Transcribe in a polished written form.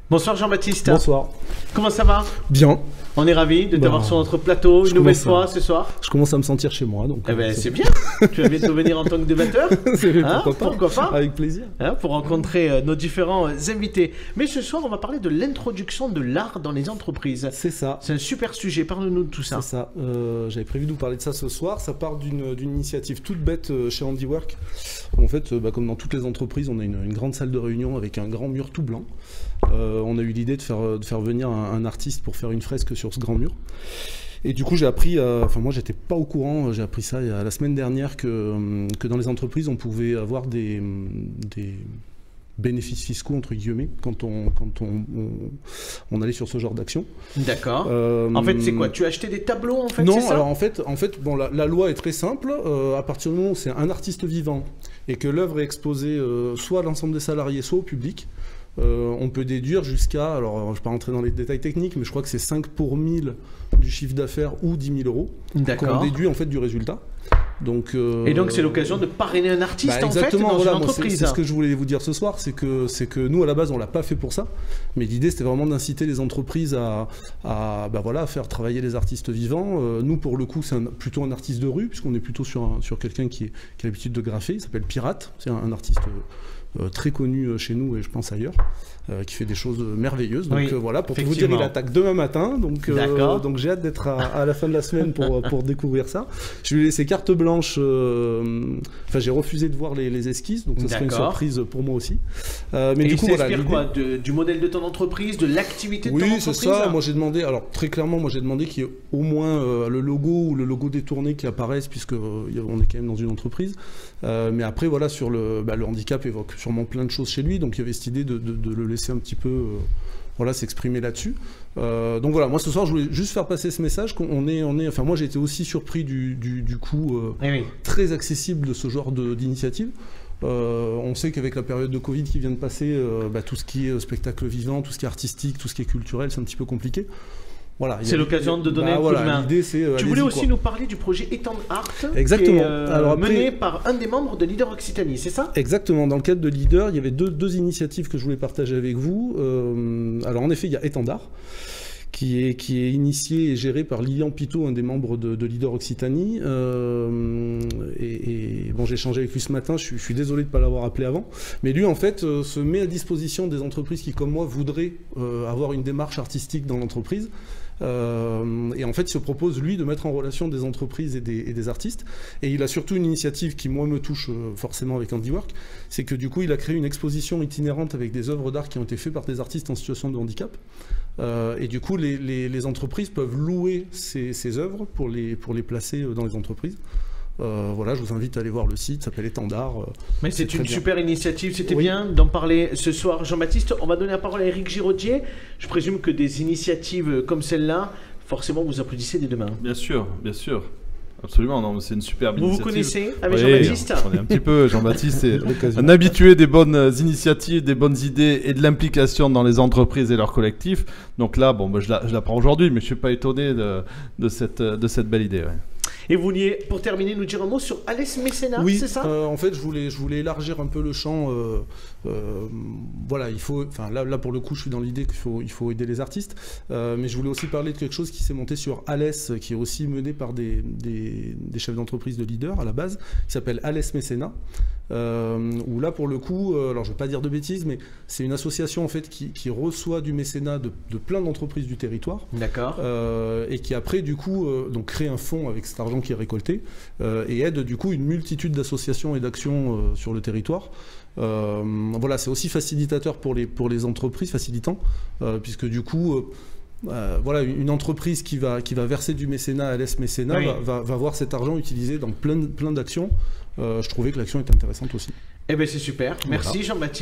Bonsoir Jean-Baptiste. Bonsoir. Comment ça va? Bien. On est ravis de t'avoir sur notre plateau une nouvelle fois ce soir. Je commence à me sentir chez moi. Donc, eh ben, c'est bien. Tu vas bientôt venir en tant que débatteur. Pourquoi pas? Avec plaisir. Pour rencontrer nos différents invités. Mais ce soir, on va parler de l'introduction de l'art dans les entreprises. C'est ça. C'est un super sujet. Parle-nous de tout ça. C'est ça. J'avais prévu de vous parler de ça ce soir. Ça part d'une initiative toute bête chez Handiwork. En fait, comme dans toutes les entreprises, on a une grande salle de réunion avec un grand mur tout blanc. On a eu l'idée de faire venir un artiste pour faire une fresque sur ce grand mur. Et du coup, j'ai appris, moi j'étais pas au courant, j'ai appris ça la semaine dernière que dans les entreprises, on pouvait avoir des bénéfices fiscaux entre guillemets quand on allait sur ce genre d'action. D'accord. En fait, c'est quoi? Tu as acheté des tableaux en fait? Non, ça alors en fait, bon, la loi est très simple. À partir du moment où c'est un artiste vivant et que l'œuvre est exposée soit à l'ensemble des salariés, soit au public, on peut déduire jusqu'à, alors je ne vais pas rentrer dans les détails techniques, mais je crois que c'est 5 pour 1000 du chiffre d'affaires ou 10 000 euros qu'on déduit en fait du résultat. Donc, et donc c'est l'occasion de parrainer un artiste en fait dans une entreprise. C'est ce que je voulais vous dire ce soir, c'est que nous à la base on l'a pas fait pour ça, mais l'idée c'était vraiment d'inciter les entreprises à faire travailler les artistes vivants. Nous pour le coup c'est plutôt un artiste de rue, puisqu'on est plutôt sur quelqu'un qui a l'habitude de graffer, il s'appelle Pirate, c'est un artiste très connu chez nous et je pense ailleurs, qui fait des choses merveilleuses. Donc voilà, pour tout vous dire, il attaque demain matin, donc j'ai hâte d'être à la fin de la semaine pour découvrir ça. Je lui ai laissé carte blanche, j'ai refusé de voir les esquisses, donc ça serait une surprise pour moi aussi. Mais et du coup, voilà, quoi, du modèle de ton entreprise, de l'activité de ton entreprise? Oui, c'est ça. Moi j'ai demandé, alors très clairement, qu'il y ait au moins le logo ou le logo détourné qui apparaisse, puisque on est quand même dans une entreprise. Mais après, voilà, sur le handicap évoque sûrement plein de choses chez lui, donc il y avait cette idée de le laisser un petit peu s'exprimer là-dessus. Donc voilà, moi ce soir je voulais juste faire passer ce message moi j'ai été aussi surpris du coût très accessible de ce genre d'initiative. On sait qu'avec la période de Covid qui vient de passer, tout ce qui est spectacle vivant, tout ce qui est artistique, tout ce qui est culturel, c'est un petit peu compliqué. Voilà, c'est l'occasion de donner un coup de main. Tu voulais aussi nous parler du projet Étend Art, exactement. Qui est mené par un des membres de Leader Occitanie, c'est ça? Exactement, dans le cadre de Leader, il y avait deux initiatives que je voulais partager avec vous. Alors en effet, il y a Étend Art, qui est initié et géré par Lilian Pitot, un des membres de Leader Occitanie. J'ai échangé avec lui ce matin, je suis désolé de ne pas l'avoir appelé avant. Mais lui, en fait, se met à disposition des entreprises qui, comme moi, voudraient avoir une démarche artistique dans l'entreprise. Et en fait, il se propose, lui, de mettre en relation des entreprises et des artistes. Et il a surtout une initiative qui, moi, me touche forcément avec Handiwork, c'est que du coup, il a créé une exposition itinérante avec des œuvres d'art qui ont été faites par des artistes en situation de handicap. Et du coup, les entreprises peuvent louer ces œuvres pour les placer dans les entreprises. Voilà, je vous invite à aller voir le site, ça s'appelle Étend Art. Mais c'est une super initiative, c'était bien d'en parler ce soir. Jean-Baptiste, on va donner la parole à Éric Giraudier. Je présume que des initiatives comme celle-là, forcément vous applaudissez des deux mains. Bien sûr, bien sûr. Absolument, non, c'est une superbe initiative. Vous connaissez avec Jean-Baptiste? On est un petit peu, Jean-Baptiste est un habitué des bonnes initiatives, des bonnes idées et de l'implication dans les entreprises et leurs collectifs. Donc là, je la prends aujourd'hui, mais je ne suis pas étonné de cette belle idée. Ouais. Et vous vouliez, pour terminer, nous dire un mot sur Alès Mécénat, c'est ça? En fait, je voulais élargir un peu le champ. Voilà, il faut, là pour le coup, je suis dans l'idée qu'il faut aider les artistes. Mais je voulais aussi parler de quelque chose qui s'est monté sur Alès, qui est aussi mené par des chefs d'entreprise de leaders à la base, qui s'appelle Alès Mécénat. Où là, pour le coup, alors je ne vais pas dire de bêtises, mais c'est une association en fait qui reçoit du mécénat de plein d'entreprises du territoire. D'accord. Et qui après, du coup, donc crée un fonds avec cet argent qui est récolté et aide du coup une multitude d'associations et d'actions sur le territoire. Voilà, c'est aussi facilitateur pour les entreprises, facilitant, puisque du coup, voilà, une entreprise qui va verser du mécénat à Alès Mécénat va voir cet argent utilisé dans plein d'actions. Je trouvais que l'action était intéressante aussi. Eh bien c'est super, merci Jean-Baptiste.